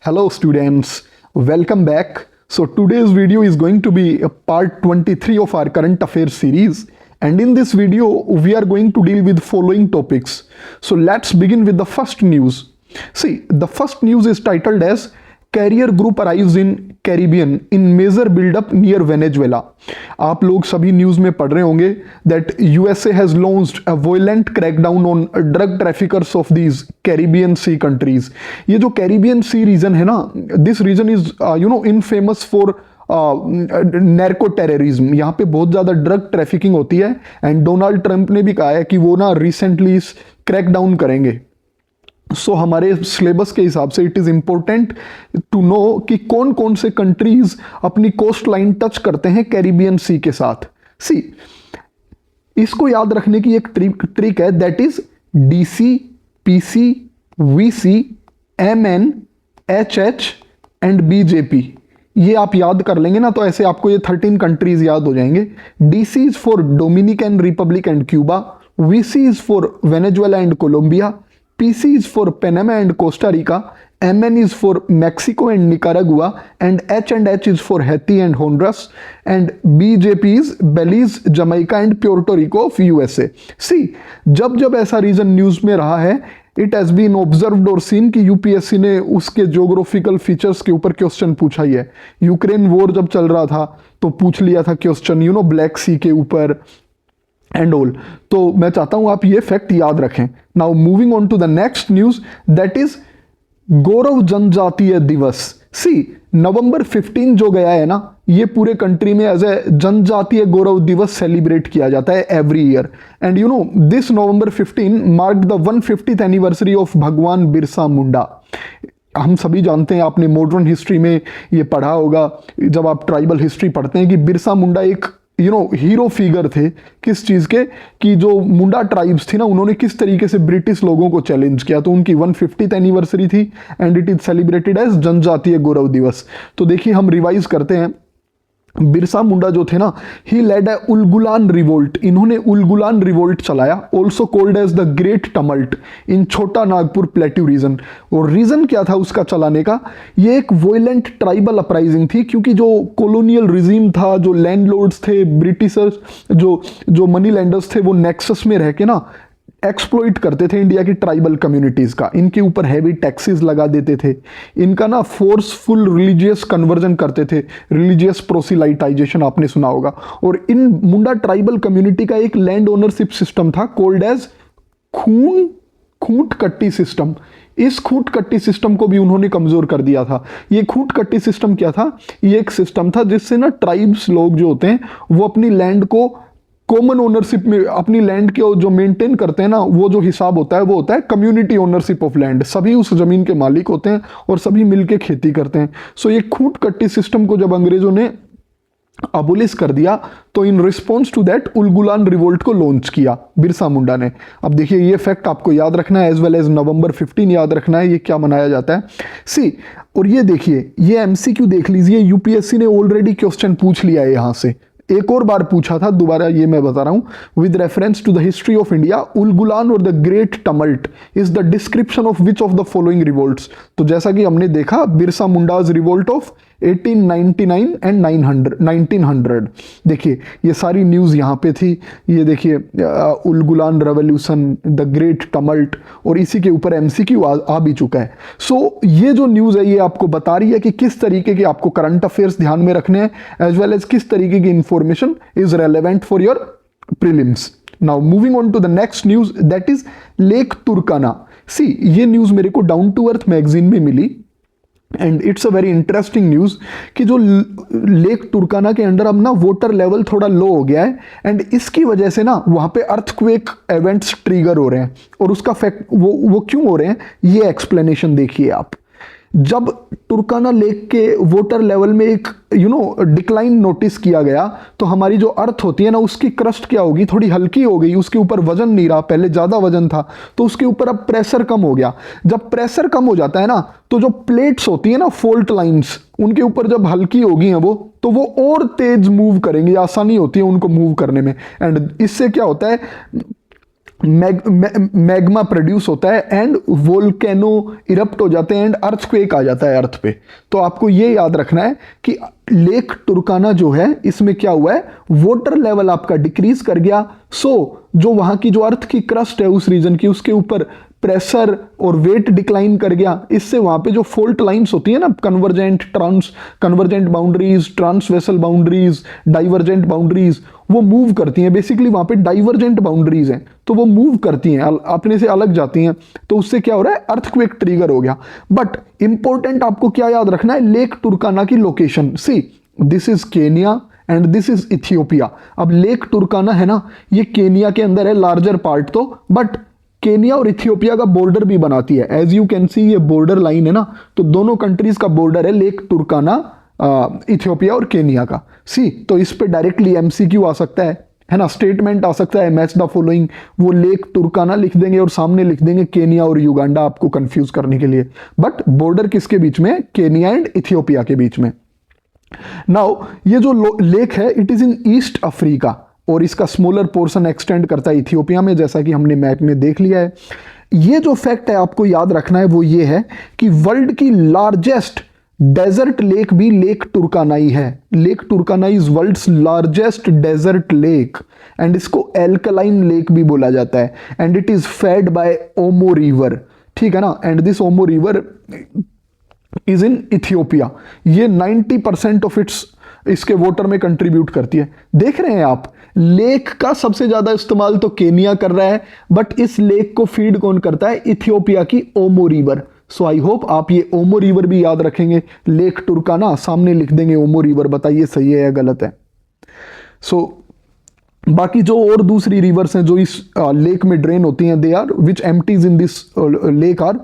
Hello students, welcome back. So today's video is going to be a part 23 of our current affairs series, and in this video we are going to deal with following topics. So let's begin with the first news. See, the first news is titled as Carrier Group arrives in Caribbean in major build-up near Venezuela. आप लोग सभी news में पढ़ रहे होंगे that USA has launched a violent crackdown on drug traffickers of these Caribbean Sea countries. ये जो Caribbean Sea region है ना, this region is infamous for narco terrorism. यहाँ पे बहुत ज़्यादा ड्रग ट्रैफिकिंग होती है एंड डोनाल्ड ट्रंप ने भी कहा है कि वो ना रिसेंटली इस क्रैकडाउन करेंगे. सो हमारे सिलेबस के हिसाब से it is important to know कि कौन कौन से कंट्रीज अपनी कोस्ट लाइन टच करते हैं कैरिबियन सी के साथ. सी, इसको याद रखने की एक ट्रिक है, that is DC, PC, VC, MN, HH and BJP. ये आप याद कर लेंगे ना तो ऐसे आपको ये 13 कंट्रीज याद हो जाएंगे. DC is for Dominican Republic and Cuba, VC is for Venezuela and Colombia, PC is for Panama and Costa Rica, MN is for Mexico and Nicaragua, and H is for Haiti and Honduras, and BJP is Belize, Jamaica and Puerto Rico of USA. See, जब ऐसा reason news में रहा है, it has been observed और scene कि UPSC ने उसके geographical features के ऊपर क्वेश्चन पूछा ही है. यूक्रेन वॉर जब चल रहा था तो पूछ लिया था क्वेश्चन ब्लैक सी के ऊपर एंड ऑल. तो मैं चाहता हूं आप ये फैक्ट याद रखें. Now moving on to the next news, that is Gaurav Janjatiya Divas. सी, नवंबर 15 जो गया है ना, ये पूरे कंट्री में एज ए जनजातीय गौरव दिवस सेलिब्रेट किया जाता है every year. And this November 15 marked the 150th anniversary of भगवान बिरसा मुंडा. हम सभी जानते हैं, आपने मॉडर्न हिस्ट्री में ये पढ़ा होगा जब आप ट्राइबल हिस्ट्री पढ़ते हैं कि बिरसा मुंडा एक हीरो फिगर थे. किस चीज़ के? कि जो मुंडा ट्राइब्स थी ना, उन्होंने किस तरीके से ब्रिटिश लोगों को चैलेंज किया. तो उनकी 150th एनिवर्सरी थी and it is celebrated as जनजातीय गौरव दिवस. तो देखिए, हम रिवाइज करते हैं. बिरसा मुंडा जो थे ना, he led a Ulgulan revolt. इन्होंने उलगुलान रिवोल्ट चलाया, also called as the great tumult in Chota Nagpur plateau region. और रीजन क्या था उसका चलाने का? ये एक वॉयलेंट ट्राइबल अपराइजिंग थी, क्योंकि जो कॉलोनियल रिजीम था, जो लैंडलॉर्ड्स थे, ब्रिटिशर्स, जो मनी लैंडर्स थे, वो नेक्सस में रह के ना एक्सप्लॉइट करते थे इंडिया की ट्राइबल कम्युनिटीज़ का. इनके ऊपर हैवी टैक्सेस लगा देते थे. इनका ना फोर्सफुल रिलीजियस कन्वर्जन करते थे, रिलीजियस प्रोसिलाइटाइजेशन आपने सुना होगा. और इन मुंडा ट्राइबल कम्युनिटी का एक लैंड ओनरशिप सिस्टम था कॉल्ड एज खूंट कट्टी सिस्टम. इस खूंट कट्टी सिस्टम को भी उन्होंने कमजोर कर दिया था. ये खूंट कट्टी सिस्टम क्या था? ये एक सिस्टम था जिससे ना ट्राइब्स लोग जो होते हैं वो अपनी लैंड को कॉमन ओनरशिप में, अपनी लैंड के जो मेंटेन करते हैं ना, वो जो हिसाब होता है वो होता है कम्युनिटी ओनरशिप ऑफ लैंड. सभी उस जमीन के मालिक होते हैं और सभी मिलके खेती करते हैं. सो ये खूंट कट्टी सिस्टम को जब अंग्रेजों ने अबोलिश कर दिया तो in response to that Ulgulan revolt को लॉन्च किया बिरसा मुंडा ने. अब देखिए, ये फैक्ट आपको याद रखना है, एज वेल एज नवंबर 15 याद रखना है, ये क्या मनाया जाता है. सी, और ये देखिए, ये MCQ देख लीजिए, यूपीएससी ने ऑलरेडी क्वेश्चन पूछ लिया है यहाँ से. एक और बार पूछा था, दोबारा ये मैं बता रहा हूं. With reference to the history of India, Ulgulan और the great tumult is the description of which of the following revolts. तो जैसा कि हमने देखा, Birsa Munda's revolt of 1899 and 1900. देखिए, ये सारी न्यूज़ यहाँ पे थी. ये देखिए, उलगुलान रेवोल्यूशन, द ग्रेट टमल्ट, और इसी के ऊपर MCQ आ भी चुका है. सो ये जो न्यूज़ है ये आपको बता रही है कि किस तरीके के आपको करंट अफेयर्स ध्यान में रखने हैं, एज वेल एज किस तरीके की information is relevant for your prelims. Now moving on to the next news, that is lake Turkana. See, ये न्यूज़ मेरे को डाउन टू अर्थ मैगजीन में मिली and it's a very interesting news कि जो लेक तुर्काना के अंडर अब ना वाटर लेवल थोड़ा लो हो गया है एंड इसकी वजह से ना वहाँ पे अर्थक्वेक इवेंट्स ट्रिगर हो रहे हैं. और उसका फैक्ट वो क्यों हो रहे हैं, ये एक्सप्लेनेशन देखिए आप. जब तुर्काना लेक के वाटर लेवल में एक डिक्लाइन नोटिस किया गया तो हमारी जो अर्थ होती है ना, उसकी क्रस्ट क्या होगी, थोड़ी हल्की हो गई. उसके ऊपर वजन नहीं रहा, पहले ज़्यादा वजन था, तो उसके ऊपर अब प्रेशर कम हो गया. जब प्रेशर कम हो जाता है ना, तो जो प्लेट्स होती है ना, फॉल्ट लाइंस, उनके ऊपर जब हल्की होगी हैं वो, तो वो और तेज मूव करेंगे, आसानी होती है उनको मूव करने में. एंड इससे क्या होता है, मैग्मा प्रोड्यूस होता है एंड वोल्केनो इरप्ट हो जाते हैं एंड अर्थक्वेक आ जाता है अर्थ पे। तो आपको ये याद रखना है कि लेक टुर्काना जो है इसमें क्या हुआ है, वाटर लेवल आपका डिक्रीज कर गया। सो जो वहां की जो अर्थ की क्रस्ट है उस रीजन की, उसके ऊपर प्रेशर और वेट डिक्लाइन कर गया। इससे वहां पे जो फोल्ट लाइंस होती है ना, convergent boundaries, transversal boundaries, divergent boundaries, वो मूव करती हैं। बेसिकली वहां पे डाइवर्जेंट बाउंड्रीज हैं तो वो मूव करती हैं, अपने से अलग जाती हैं। तो उससे क्या हो रहा है, अर्थक्वेक ट्रिगर हो गया। बट इंपॉर्टेंट आपको क्या याद रखना है, लेक टुर्काना की location. See this is Kenya and this is Ethiopia. अब लेक टुर्काना है ना, ये केनिया के अंदर है लार्जर पार्ट तो, बट केनिया और इथियोपिया का बॉर्डर भी बनाती है। एज यू कैन सी ये बॉर्डर लाइन है ना, तो दोनों कंट्रीज का बॉर्डर है लेक टुर्काना, इथियोपिया और केनिया का। सी तो इस पे डायरेक्टली एमसीक्यू आ सकता है ना, स्टेटमेंट आ सकता है, मैच द फॉलोइंग। वो लेक टुर्काना लिख देंगे और सामने लिख देंगे केनिया और युगांडा, आपको कंफ्यूज करने के लिए। बट बॉर्डर किसके बीच में, केनिया एंड इथियोपिया के बीच में। नाउ ये जो लेक है it is in east Africa और इसका स्मॉलर पोर्शन एक्सटेंड करता है इथियोपिया में, जैसा कि हमने मैप में देख लिया है। ये जो फैक्ट है आपको याद रखना है वो ये है कि वर्ल्ड की लार्जेस्ट डेजर्ट लेक भी लेक टुर्काना ही है। Lake Turkana is world's largest desert lake and इसको एल्कलाइन लेक भी बोला जाता है and it is fed by Omo river, ठीक है ना। And this Omo river is in Ethiopia. ये 90% ऑफ इसके वाटर में कंट्रीब्यूट करती है। देख रहे हैं आप, लेक का सबसे ज्यादा इस्तेमाल तो केनिया कर रहा है, बट इस लेक को फीड कौन करता है, इथियोपिया की ओमो रिवर। सो आई होप आप ये ओमो रिवर भी याद रखेंगे। लेक टुर्काना सामने लिख देंगे ओमो रिवर, बताइए सही है या गलत है। सो बाकी जो और दूसरी रिवर्स हैं जो इस लेक में ड्रेन होती हैं, they are which empties in this lake are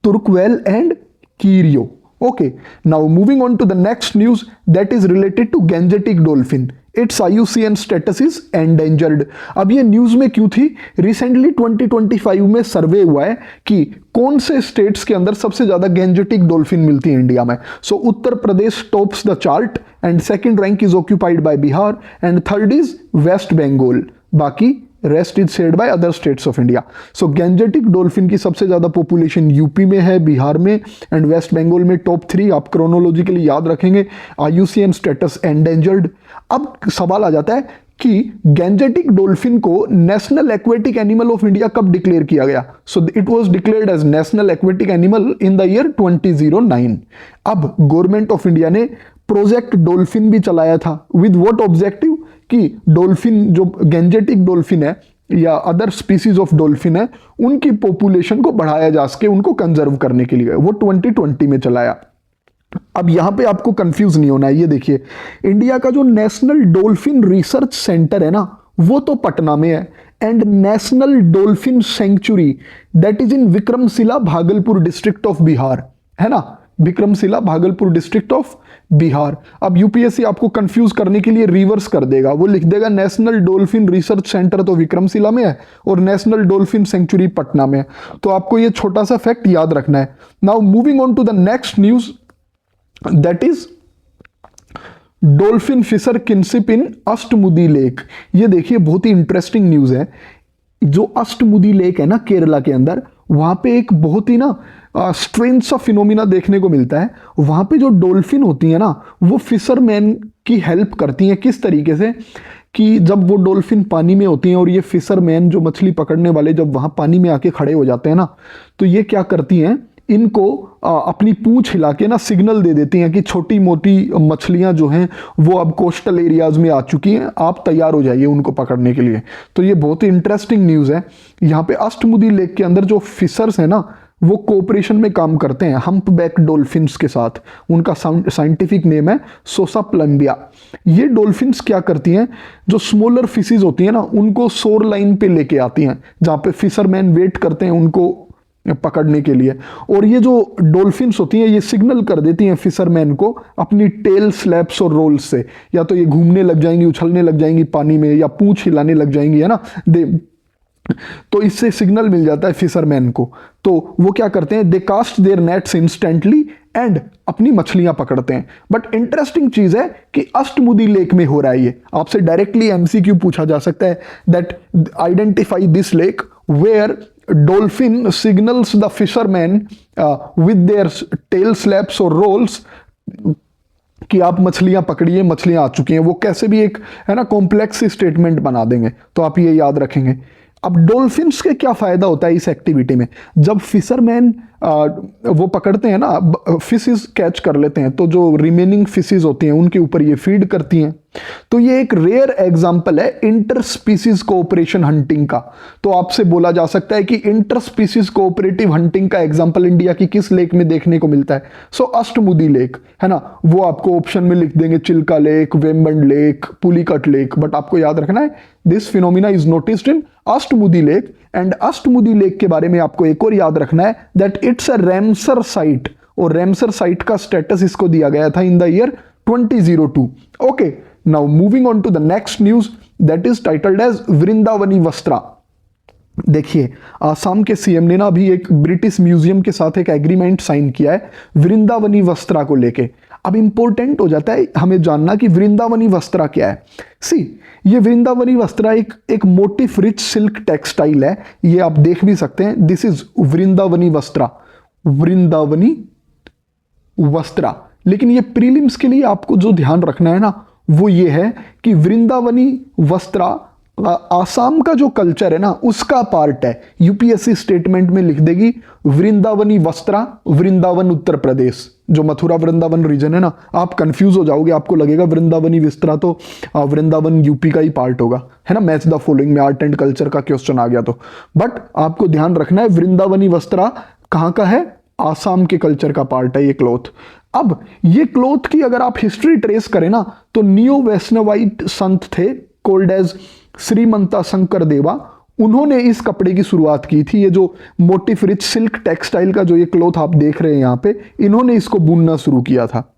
Turkwel and Kerio. Okay, now moving on to the next news that is related to Gangetic dolphin. Its IUCN status is endangered. अब ये news में क्यों थी, recently 2025 में सर्वे हुआ है कि कौन से स्टेट्स के अंदर सबसे ज्यादा गैंजेटिक डॉल्फिन मिलती है इंडिया में। So Uttar Pradesh tops the chart and second rank is occupied by Bihar and third is West Bengal. बाकी rest is shared by other states of India. So Gangetic dolphin की सबसे ज्यादा पॉपुलेशन यूपी में है, बिहार में एंड वेस्ट बंगाल में। टॉप 3 आप क्रोनोलॉजिकली याद रखेंगे। IUCN status endangered. अब सवाल आ जाता है कि गैंजेटिक डॉल्फिन को national aquatic animal of India कब डिक्लेयर किया गया। So it was declared as national aquatic animal in the year 2009। अब गवर्नमेंट ऑफ इंडिया ने प्रोजेक्ट डॉल्फिन भी चलाया था विद व्हाट ऑब्जेक्टिव, कि डॉल्फिन जो गैंजेटिक डॉल्फिन है या अदर स्पीसीज ऑफ डॉल्फिन है उनकी पॉपुलेशन को बढ़ाया जा सके, उनको कंजर्व करने के लिए। वो 2020 में चलाया। अब यहां पे आपको कंफ्यूज नहीं होना है। ये देखिए, इंडिया का जो नेशनल डॉल्फिन रिसर्च सेंटर है ना, वो तो पटना में है and national dolphin century that is in Vikramshila Bhagalpur district of Bihar, है ना। Vikramshila Bhagalpur district of Bihar. अब यूपीएससी आपको कंफ्यूज करने के लिए रिवर्स कर देगा, वो लिख देगा नेशनल डॉल्फिन रिसर्च सेंटर तो विक्रमशिला में है और नेशनल डॉल्फिन सेंचुरी पटना में है। तो आपको ये छोटा सा फैक्ट याद रखना है। Now moving on to the next news that is dolphin fisher kinship in Ashtamudi lake. ये देखिए बहुत ही इंटरेस्टिंग न्यूज है। जो अष्टमुदी लेक है ना केरला के अंदर, वहां पे एक बहुत ही ना स्ट्रेंज सा फिनोमिना देखने को मिलता है। वहां पे जो डॉल्फिन होती है ना, वो फिशरमैन की हेल्प करती हैं। किस तरीके से कि जब वो डॉल्फिन पानी में होती हैं और ये फिशरमैन जो मछली पकड़ने वाले जब वहां पानी में आके खड़े हो जाते हैं ना, तो ये क्या करती हैं, इनको अपनी पूंछ हिला के ना सिग्नल दे देती हैं कि छोटी मोटी मछलियां जो हैं वो अब कोस्टल एरियाज में आ चुकी हैं, आप तैयार हो जाइए उनको पकड़ने के लिए। तो ये बहुत ही इंटरेस्टिंग न्यूज़ है। यहाँ पे अष्टमुदी लेक के अंदर जो फिशर्स हैं ना, वो कोऑपरेशन में काम करते हैं हम्पबैक डॉल्फिन्स के साथ। उनका साइंटिफिक नेम है सोसा प्लम्बिया। ये डॉल्फिन्स क्या करती हैं, जो स्मॉलर फिशेज होती हैं ना, उनको शोर लाइन पे लेके आती हैं जहाँ पे फिशरमैन वेट करते हैं उनको पकड़ने के लिए। और ये जो डॉल्फिन्स होती हैं ये सिग्नल कर देती हैं फिशरमैन को अपनी टेल स्लैप्स और रोल्स से। या तो ये घूमने लग जाएंगी, उछलने लग जाएंगी पानी में, या पूंछ हिलाने लग जाएंगी, है ना। तो इससे सिग्नल मिल जाता है फिशरमैन को। तो वो क्या करते हैं, they cast their nets instantly and अपनी मछलियां पकड़ते हैं। बट इंटरेस्टिंग चीज है कि अष्टमुदी लेक में हो रहा है ये। आपसे डायरेक्टली एमसीक्यू पूछा जा सकता है that identify this lake where dolphin signals the fishermen with their tail slaps or rolls कि आप मछलियां पकड़िए, मछलियां आ चुकी हैं। वो कैसे भी एक है ना कॉम्प्लेक्स स्टेटमेंट बना देंगे, तो आप ये याद रखेंगे। अब डॉल्फिन्स के क्या फायदा होता है इस एक्टिविटी में? जब फिशरमैन वो पकड़ते हैं ना, फिशेस कैच कर लेते हैं, तो जो रिमेनिंग फिशेस होती हैं उनके ऊपर ये फीड करती हैं। तो ये एक रेयर एग्जांपल है इंटर स्पीसीज कोऑपरेशन हंटिंग का। तो आपसे बोला जा सकता है कि इंटर स्पीसीज कोऑपरेटिव हंटिंग का एग्जांपल इंडिया की किस लेक में देखने को मिलता है? सो अष्टमुदी लेक है ना, वो आपको ऑप्शन में लिख देंगे, Chilka lake, Vembanad lake, Pulicat lake, but आपको याद रखना है this phenomena is noticed in Ashtamudi lake. And Ashtamudi lake के बारे में आपको एक और याद रखना है that it's a Ramsar site, और रैमसर साइट का स्टेटस इसको दिया गया था in the year 2002। Okay, now moving on to the next news that is titled as Vrindavani Vastra. देखिए, आसाम के सीएम ने ना अभी एक ब्रिटिश म्यूजियम के साथ एक एग्रीमेंट साइन किया है वृंदावनी वस्त्रा को लेके। अब इंपॉर्टेंट हो जाता है हमें जानना कि वृंदावनी वस्त्रा क्या है। सी, ये वृंदावनी वस्त्रा एक मोटिफ रिच सिल्क टेक्सटाइल है, ये आप देख भी सकते हैं। This is Vrindavani Vastra, Vrindavani Vastra. लेकिन ये प्रीलिम्स के लिए आपको जो ध्यान रखना है ना, वो ये है कि वृंदावनी वस्त्रा आसाम का जो कल्चर है ना उसका पार्ट है। यूपीएससी स्टेटमेंट में लिख देगी वृंदावनी वस्त्रा, वृंदावन उत्तर प्रदेश, जो मथुरा वृंदावन रीजन है ना। आप कंफ्यूज हो जाओगे, आपको लगेगा वृंदावनी वस्त्रा तो वृंदावन यूपी का ही पार्ट होगा, है ना। मैच द फॉलोइंग में आर्ट एंड कल्चर का क्वेश्चन आ गया तो। बट आपको ध्यान रखना है वृंदावनी वस्त्रा कहाँ का है? आसाम के कल्चर का पार्ट है ये क्लॉथ। अब ये क्लॉथ की अगर आप हिस्ट्री ट्रेस करें ना, तो नियो वैष्णवाइट संत थे कॉल्ड एज श्रीमंता शंकर देवा, उन्होंने इस कपड़े की शुरुआत की थी। ये जो मोटिफ रिच सिल्क टेक्सटाइल का जो ये क्लॉथ आप देख रहे हैं यहाँ पे, इन्होंने इसको बुनना शुरू किया था।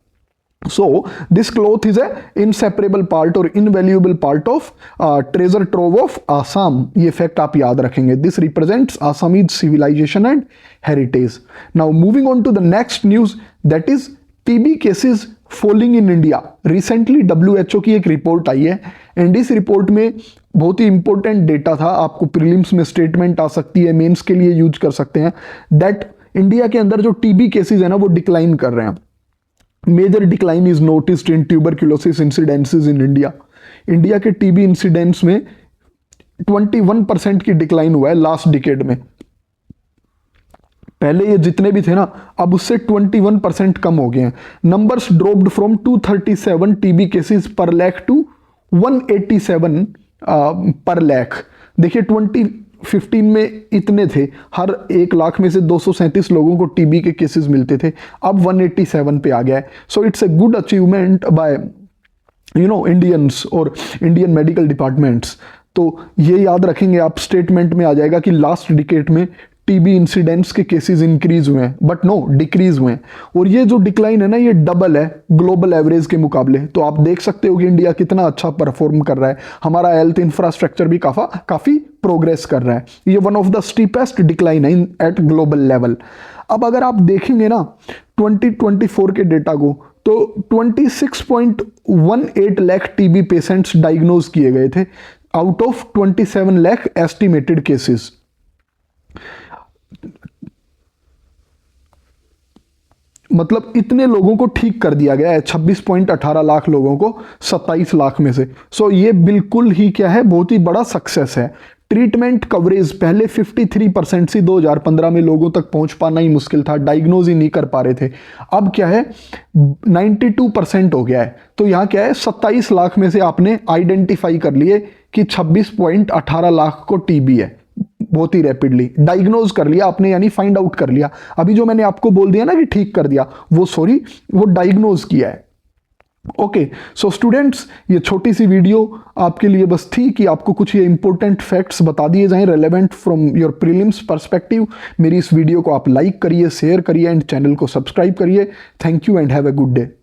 So this cloth is a inseparable part और invaluable part of treasure trove of Assam. ये फैक्ट आप याद रखेंगे। This represents Assamese civilisation and heritage. Now moving on to the next news that is TB cases falling in India. Recently WHO की एक report आई है and इस report में बहुत ही इंपॉर्टेंट डेटा था। आपको प्रीलिम्स में स्टेटमेंट आ सकती है, मेंस के लिए यूज कर सकते हैं, दैट इंडिया के अंदर जो टीबी केसेस है ना वो डिक्लाइन कर रहे हैं। Major decline is noticed in tuberculosis incidences in India. India के टीबी इंसिडेंट्स में 21% की डिक्लाइन हुआ है लास्ट डिकेड में। पहले ये जितने भी थे ना, अब उससे 21% कम हो गए हैं। Numbers dropped from 237 TB cases पर लाख टू 187 पर लाख। देखिए 2015 में इतने थे, हर 1 लाख में से 237 लोगों को टीबी के केसेस मिलते थे, अब 187 पे आ गया है। So it's a good achievement by Indians और इंडियन मेडिकल डिपार्टमेंट्स। तो ये याद रखेंगे आप, स्टेटमेंट में आ जाएगा कि लास्ट डिकेड में टीबी इंसिडेंट्स के केसेस इंक्रीज हुए हैं, बट नो डिक्रीज हुए हैं। और ये जो डिक्लाइन है ना, ये डबल है ग्लोबल एवरेज के मुकाबले। तो आप देख सकते हो कि इंडिया कितना अच्छा परफॉर्म कर रहा है, हमारा हेल्थ इंफ्रास्ट्रक्चर भी काफी प्रोग्रेस कर रहा है। ये one of the steepest decline है एट ग्लोबल लेवल। अब अगर आप देखेंगे ना 2024 के डेटा को, तो 26.18 लाख टीबी पेशेंट्स डायग्नोज किए गए थे out of 27 lakh estimated cases. मतलब इतने लोगों को ठीक कर दिया गया है, 26.18 लाख लोगों को 27 लाख में से। सो ये बिल्कुल ही क्या है, बहुत ही बड़ा सक्सेस है। ट्रीटमेंट कवरेज पहले 53% से 2015 में लोगों तक पहुंच पाना ही मुश्किल था, डायग्नोज ही नहीं कर पा रहे थे। अब क्या है 92% हो गया है। तो यहाँ क्या है 27 लाख में से आपने आइडेंटिफाई कर लिए कि 26.18 लाख को टीबी है। बहुत ही रैपिडली डायग्नोज कर लिया आपने, यानी फाइंड आउट कर लिया। अभी जो मैंने आपको बोल दिया ना कि ठीक कर दिया, वो डायग्नोज किया है। ओके, सो स्टूडेंट्स, ये छोटी सी वीडियो आपके लिए बस थी कि आपको कुछ ये इंपॉर्टेंट फैक्ट्स बता दिए जाएं relevant from your prelims perspective. मेरी इस वीडियो को आप लाइक करिए, शेयर करिए एंड चैनल को सब्सक्राइब करिए। Thank you and have a good day.